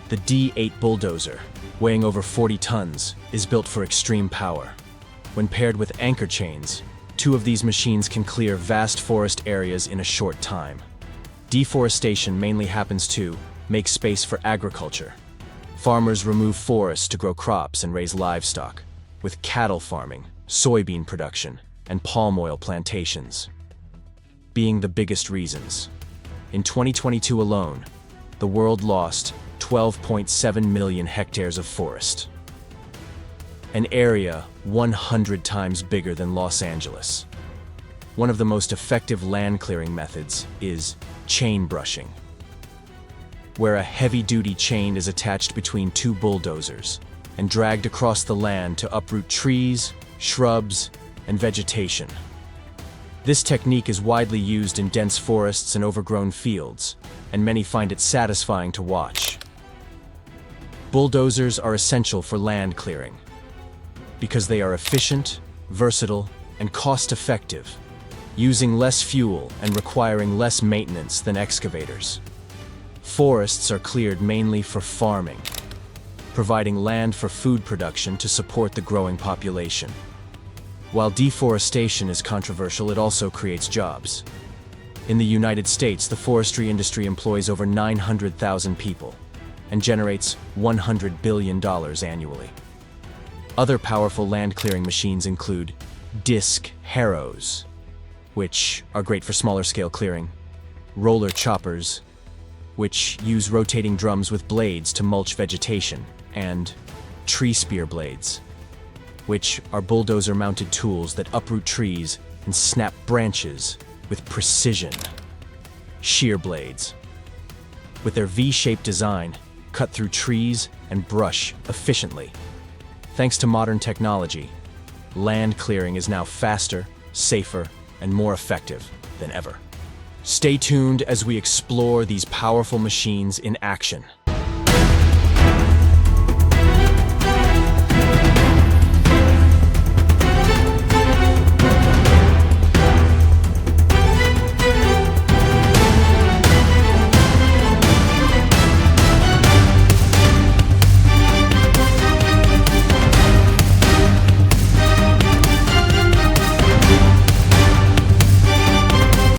The D8 bulldozer, weighing over 40 tons, is built for extreme power. When paired with anchor chains, two of these machines can clear vast forest areas in a short time. Deforestation mainly happens to make space for agriculture. Farmers remove forests to grow crops and raise livestock, with cattle farming, soybean production, and palm oil plantations being the biggest reasons. In 2022 alone, the world lost 12.7 million hectares of forest, an area 100 times bigger than Los Angeles. One of the most effective land clearing methods is chain brushing, where a heavy-duty chain is attached between two bulldozers. and dragged across the land to uproot trees, shrubs, and vegetation. This technique is widely used in dense forests and overgrown fields, and many find it satisfying to watch. Bulldozers are essential for land clearing because they are efficient, versatile, and cost-effective, using less fuel and requiring less maintenance than excavators. Forests are cleared mainly for farming, providing land for food production to support the growing population. While deforestation is controversial, it also creates jobs. In the United States, the forestry industry employs over 900,000 people and generates $100 billion annually. Other powerful land clearing machines include disc harrows, which are great for smaller scale clearing, roller choppers, which use rotating drums with blades to mulch vegetation, and tree spear blades, which are bulldozer-mounted tools that uproot trees and snap branches with precision. Shear blades, with their V-shaped design, cut through trees and brush efficiently. Thanks to modern technology, land clearing is now faster, safer, and more effective than ever. Stay tuned as we explore these powerful machines in action.